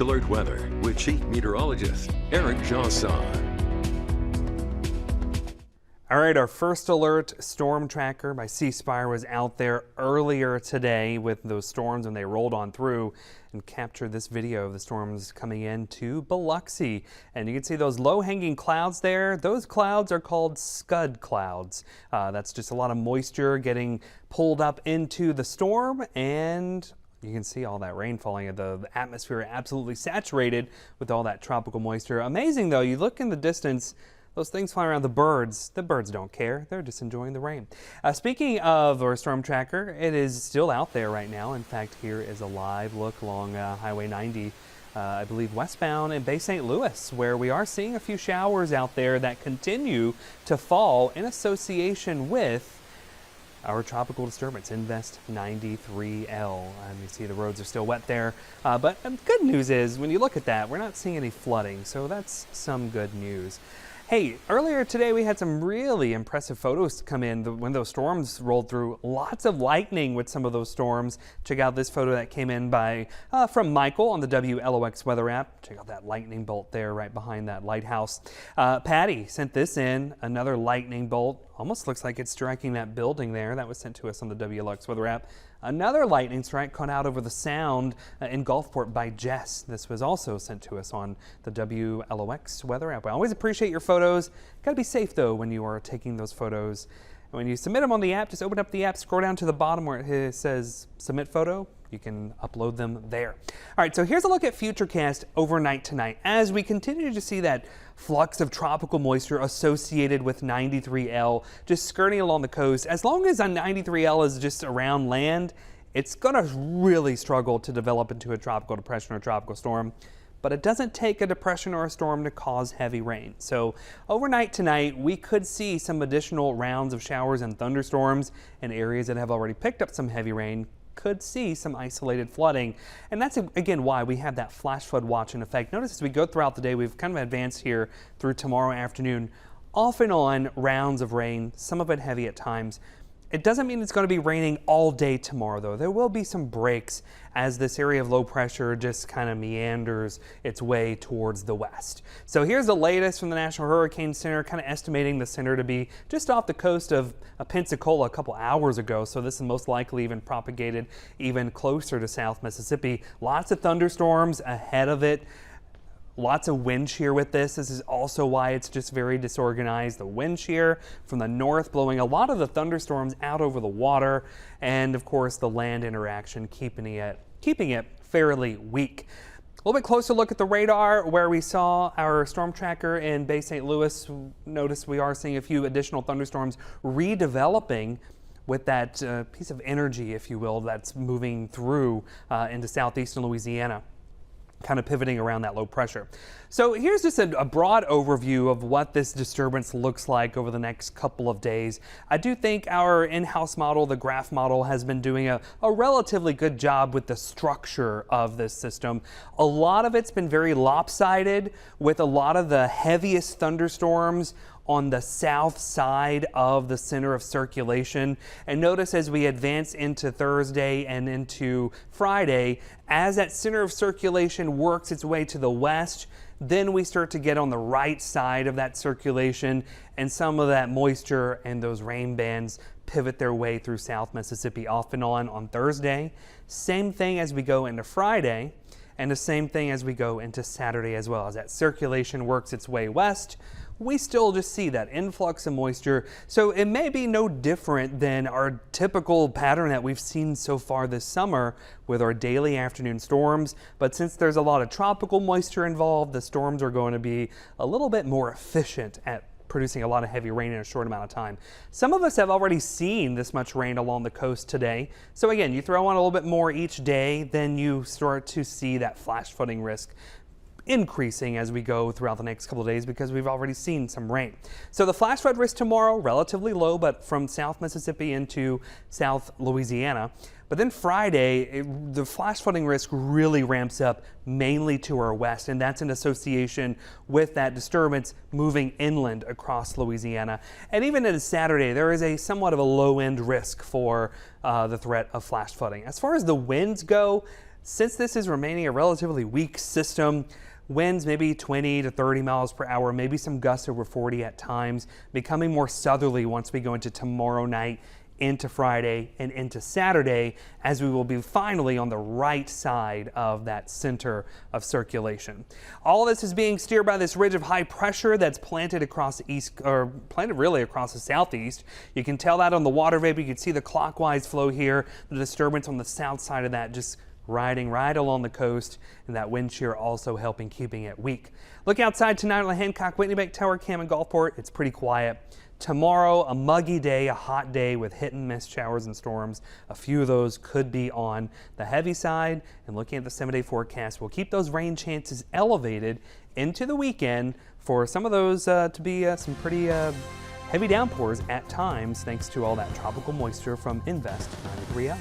Alert weather with Chief Meteorologist Eric Janson. All right, our first alert storm tracker by C Spire was out there earlier today with those storms, and they rolled on through and captured this video of the storms coming into Biloxi. And you can see those low-hanging clouds there. Those clouds are called scud clouds. That's just a lot of moisture getting pulled up into the storm, and you can see all that rain falling. The atmosphere absolutely saturated with all that tropical moisture. Amazing though, you look in the distance, those things flying around, the birds don't care. They're just enjoying the rain. Speaking of our storm tracker, it is still out there right now. In fact, here is a live look along Highway 90, I believe westbound in Bay St. Louis, where we are seeing a few showers out there that continue to fall in association with our tropical disturbance, Invest 93L. You see the roads are still wet there, but good news is when you look at that, we're not seeing any flooding, so that's some good news. Hey, earlier today we had some really impressive photos come in when those storms rolled through. Lots of lightning with some of those storms. Check out this photo that came in from Michael on the WLOX weather app. Check out that lightning bolt there right behind that lighthouse. Patty sent this in, another lightning bolt. Almost looks like it's striking that building there. That was sent to us on the WLOX weather app. Another lightning strike caught out over the Sound in Gulfport by Jess. This was also sent to us on the WLOX weather app. I always appreciate your photos. Got to be safe though when you are taking those photos. When you submit them on the app, just open up the app, scroll down to the bottom where it says submit photo. You can upload them there. All right, so here's a look at Futurecast overnight tonight. As we continue to see that flux of tropical moisture associated with 93L just skirting along the coast, as long as a 93L is just around land, it's gonna really struggle to develop into a tropical depression or tropical storm. But it doesn't take a depression or a storm to cause heavy rain. So overnight tonight, we could see some additional rounds of showers and thunderstorms in areas that have already picked up some heavy rain. Could see some isolated flooding, and that's again why we have that flash flood watch in effect. Notice as we go throughout the day, we've kind of advanced here through tomorrow afternoon, off and on rounds of rain, some of it heavy at times. It doesn't mean it's going to be raining all day tomorrow though. There will be some breaks as this area of low pressure just kind of meanders its way towards the west. So here's the latest from the National Hurricane Center, kind of estimating the center to be just off the coast of Pensacola a couple hours ago. So this is most likely even propagated even closer to South Mississippi. Lots of thunderstorms ahead of it. Lots of wind shear with this. This is also why it's just very disorganized. The wind shear from the north blowing a lot of the thunderstorms out over the water, and of course the land interaction keeping it fairly weak. A little bit closer look at the radar where we saw our storm tracker in Bay St. Louis. Notice we are seeing a few additional thunderstorms redeveloping with that piece of energy, if you will, that's moving through into southeastern Louisiana, kind of pivoting around that low pressure. So here's just a broad overview of what this disturbance looks like over the next couple of days. I do think our in-house model, the graph model, has been doing a relatively good job with the structure of this system. A lot of it's been very lopsided, with a lot of the heaviest thunderstorms on the south side of the center of circulation. And notice as we advance into Thursday and into Friday, as that center of circulation works its way to the west, then we start to get on the right side of that circulation, and some of that moisture and those rain bands pivot their way through South Mississippi off and on Thursday. Same thing as we go into Friday, and the same thing as we go into Saturday as well. As that circulation works its way west, we still just see that influx of moisture. So it may be no different than our typical pattern that we've seen so far this summer with our daily afternoon storms. But since there's a lot of tropical moisture involved, the storms are going to be a little bit more efficient at producing a lot of heavy rain in a short amount of time. Some of us have already seen this much rain along the coast today. So again, you throw on a little bit more each day, then you start to see that flash flooding risk increasing as we go throughout the next couple of days because we've already seen some rain. So the flash flood risk tomorrow, relatively low, but from South Mississippi into South Louisiana. But then Friday, the flash flooding risk really ramps up mainly to our west, and that's in association with that disturbance moving inland across Louisiana. And even into Saturday, there is a somewhat of a low-end risk for the threat of flash flooding. As far as the winds go, Since this is remaining a relatively weak system, winds maybe 20 to 30 miles per hour, maybe some gusts over 40 at times, becoming more southerly once we go into tomorrow night, into Friday and into Saturday, as we will be finally on the right side of that center of circulation. All of this is being steered by this ridge of high pressure that's planted across the east, or planted really across the southeast. You can tell that on the water vapor. You can see the clockwise flow here, the disturbance on the south side of that just riding right along the coast, and that wind shear also helping keeping it weak. Look outside tonight on the Hancock, Whitney Bank Tower Cam and Gulfport. It's pretty quiet. Tomorrow, a muggy day, a hot day with hit and miss showers and storms. A few of those could be on the heavy side. And looking at the 7-day forecast, we'll keep those rain chances elevated into the weekend for some of those to be some pretty heavy downpours at times, thanks to all that tropical moisture from Invest 93L.